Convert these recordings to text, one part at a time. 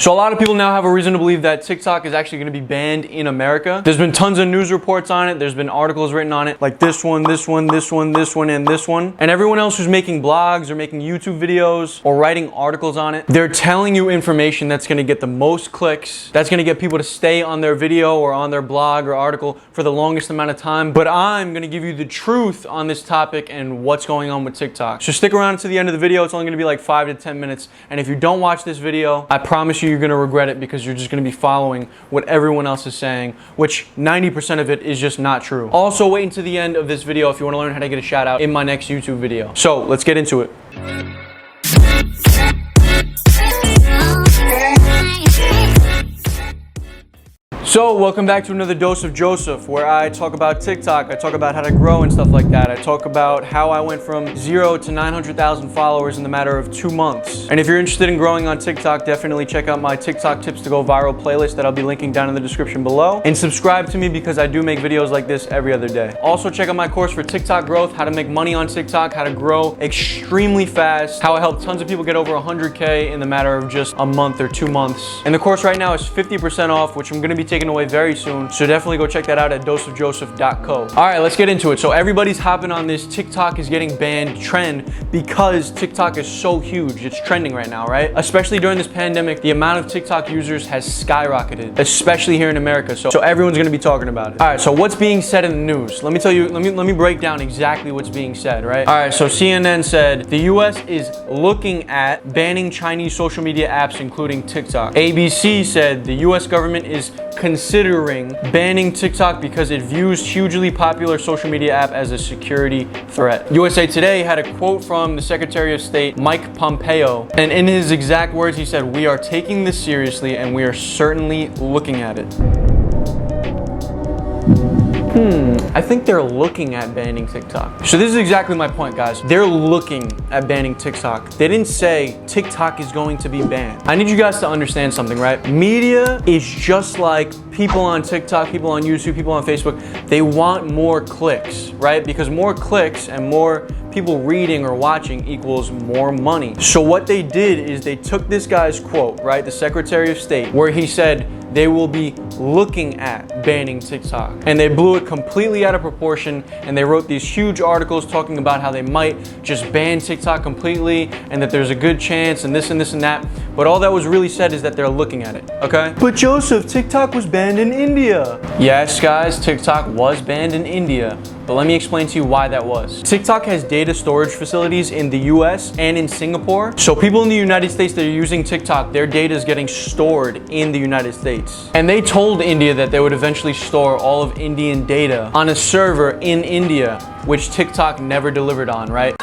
So a lot of people now have a reason to believe that TikTok is actually going to be banned in America. There's been tons of news reports on it. There's been articles written on it, like this one, this one, this one, this one, and this one. And everyone else who's making blogs or making YouTube videos or writing articles on it, they're telling you information that's going to get the most clicks, that's going to get people to stay on their video or on their blog or article for the longest amount of time. But I'm going to give you the truth on this topic and what's going on with TikTok. So stick around to the end of the video. It's only going to be like 5 to 10 minutes. And if you don't watch this video, I promise you're going to regret it, because you're just going to be following what everyone else is saying, which 90% of it is just not true. Also, wait until the end of this video if you want to learn how to get a shout out in my next YouTube video. So let's get into it. So welcome back to another Dose of Joseph, where I talk about TikTok, I talk about how to grow and stuff like that. I talk about how I went from 0 to 900,000 followers in the matter of 2 months. And if you're interested in growing on TikTok, definitely check out my TikTok tips to go viral playlist that I'll be linking down in the description below. And subscribe to me, because I do make videos like this every other day. Also check out my course for TikTok growth, how to make money on TikTok, how to grow extremely fast, how I help tons of people get over 100K in the matter of just a month or 2 months. And the course right now is 50% off, which I'm going to be taking away very soon, so definitely go check that out at doseofjoseph.co. All right, let's get into it. So everybody's hopping on this TikTok is getting banned trend because TikTok is so huge. It's trending right now, right? Especially during this pandemic, the amount of TikTok users has skyrocketed, especially here in America. So everyone's gonna be talking about it. All right, so what's being said in the news? Let me tell you, let me break down exactly what's being said, right? All right, so CNN said the US is looking at banning Chinese social media apps, including TikTok. ABC said the US government is considering banning TikTok because it views hugely popular social media app as a security threat. USA Today had a quote from the Secretary of State, Mike Pompeo, and in his exact words, he said, "We are taking this seriously and we are certainly looking at it." I think they're looking at banning TikTok. So this is exactly my point, guys. They're looking at banning TikTok. They didn't say TikTok is going to be banned. I need you guys to understand something, right? Media is just like people on TikTok, people on YouTube, people on Facebook. They want more clicks, right? Because more clicks and more people reading or watching equals more money. So what they did is they took this guy's quote, right? The Secretary of State, where he said they will be looking at banning TikTok. And they blew it completely out of proportion, and they wrote these huge articles talking about how they might just ban TikTok completely and that there's a good chance and this and this and that. But all that was really said is that they're looking at it, okay? But Joseph, TikTok was banned in India. Yes, guys, TikTok was banned in India. But let me explain to you why that was. TikTok has data storage facilities in the US and in Singapore. So people in the United States that are using TikTok, their data is getting stored in the United States. And they told India that they would eventually store all of Indian data on a server in India, which TikTok never delivered on, right?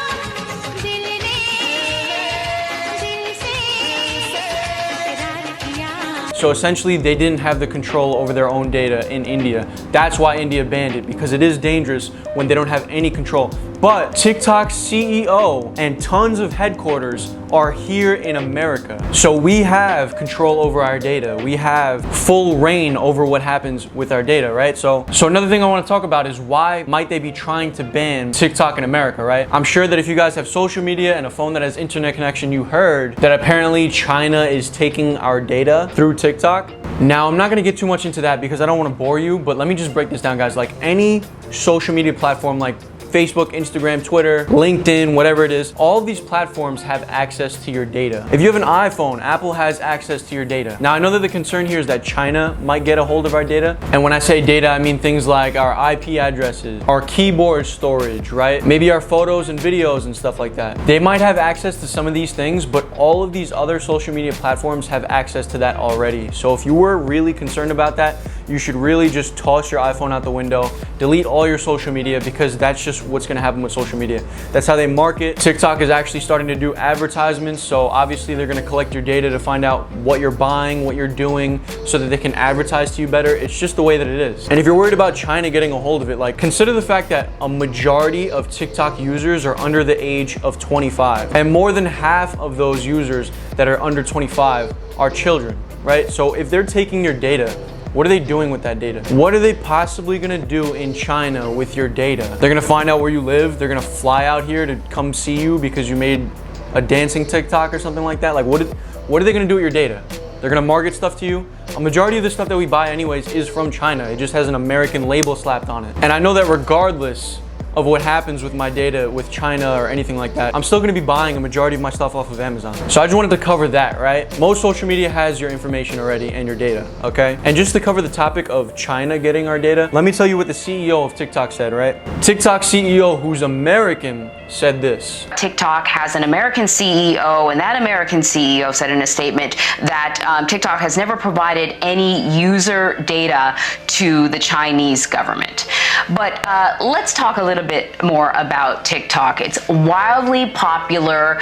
So essentially, they didn't have the control over their own data in India. That's why India banned it, because it is dangerous when they don't have any control. But TikTok's CEO and tons of headquarters are here in America. So we have control over our data. We have full reign over what happens with our data, right? So another thing I want to talk about is why might they be trying to ban TikTok in America, right? I'm sure that if you guys have social media and a phone that has internet connection, you heard that apparently China is taking our data through TikTok. Now, I'm not going to get too much into that because I don't want to bore you, but let me just break this down, guys. Like any social media platform like Facebook, Instagram, Twitter, LinkedIn, whatever it is, all of these platforms have access to your data. If you have an iPhone, Apple has access to your data. Now, I know that the concern here is that China might get a hold of our data. And when I say data, I mean things like our IP addresses, our keyboard storage, right? Maybe our photos and videos and stuff like that. They might have access to some of these things, but all of these other social media platforms have access to that already. So if you were really concerned about that, you should really just toss your iPhone out the window, delete all your social media, because that's just what's going to happen with social media. That's how they market. TikTok is actually starting to do advertisements, so obviously they're going to collect your data to find out what you're buying, what you're doing, so that they can advertise to you better. It's just the way that it is. And if you're worried about China getting a hold of it, like, consider the fact that a majority of TikTok users are under the age of 25, and more than half of those users that are under 25 are children, right? So if they're taking your data, what are they doing with that data? What are they possibly gonna do in China with your data? They're gonna find out where you live. They're gonna fly out here to come see you because you made a dancing TikTok or something like that. Like, what are they gonna do with your data? They're gonna market stuff to you. A majority of the stuff that we buy anyways is from China. It just has an American label slapped on it. And I know that regardless of what happens with my data with China or anything like that, I'm still gonna be buying a majority of my stuff off of Amazon. So I just wanted to cover that, right? Most social media has your information already and your data, okay? And just to cover the topic of China getting our data, let me tell you what the CEO of TikTok said, right? TikTok CEO, who's American, said this. TikTok has an American CEO, and that American CEO said in a statement that TikTok has never provided any user data to the Chinese government. But let's talk a little bit more about TikTok. It's wildly popular.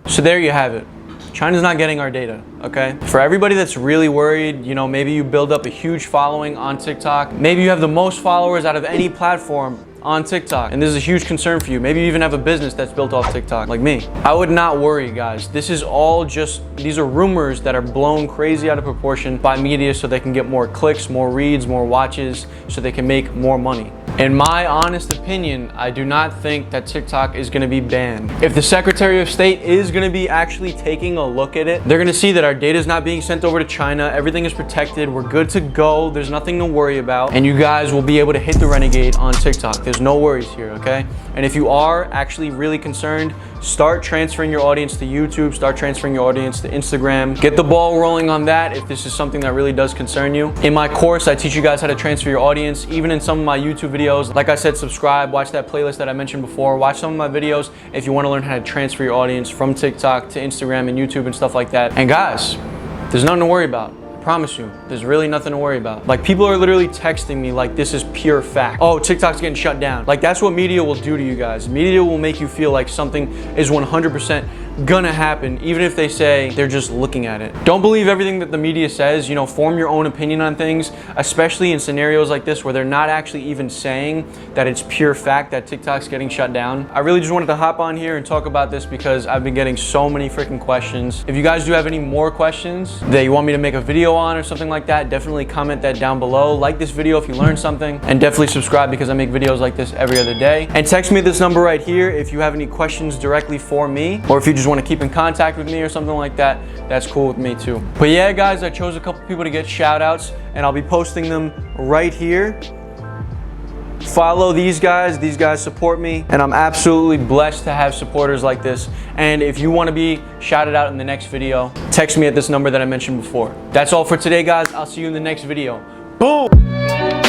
So there you have it. China's not getting our data, okay? For everybody that's really worried, you know, maybe you build up a huge following on TikTok. Maybe you have the most followers out of any platform on TikTok, and this is a huge concern for you. Maybe you even have a business that's built off TikTok, like me. I would not worry, guys. This is all just, these are rumors that are blown crazy out of proportion by media so they can get more clicks, more reads, more watches, so they can make more money. In my honest opinion, I do not think that TikTok is gonna be banned. If the Secretary of State is gonna be actually taking a look at it, they're gonna see that our data is not being sent over to China, everything is protected, we're good to go, there's nothing to worry about, and you guys will be able to hit the renegade on TikTok. There's no worries here, okay? And if you are actually really concerned, start transferring your audience to YouTube, start transferring your audience to Instagram. Get the ball rolling on that if this is something that really does concern you. In my course, I teach you guys how to transfer your audience, even in some of my YouTube videos. Like I said, subscribe, watch that playlist that I mentioned before, watch some of my videos if you want to learn how to transfer your audience from TikTok to Instagram and YouTube and stuff like that. And guys, there's nothing to worry about. Promise you, there's really nothing to worry about. Like, people are literally texting me like this is pure fact. Oh, TikTok's getting shut down. Like, that's what media will do to you guys. Media will make you feel like something is 100% gonna happen, even if they say they're just looking at it. Don't believe everything that the media says. You know, form your own opinion on things, especially in scenarios like this where they're not actually even saying that it's pure fact that TikTok's getting shut down. I really just wanted to hop on here and talk about this because I've been getting so many freaking questions. If you guys do have any more questions that you want me to make a video on or something like that, definitely comment that down below. Like this video if you learned something, and definitely subscribe because I make videos like this every other day. And text me this number right here if you have any questions directly for me, or if you just want to keep in contact with me or something like that, that's cool with me too. But yeah, guys, I chose a couple people to get shout outs, and I'll be posting them right here. Follow these guys support me, and I'm absolutely blessed to have supporters like this. And if you want to be shouted out in the next video, text me at this number that I mentioned before. That's all for today, guys. I'll see you in the next video. Boom!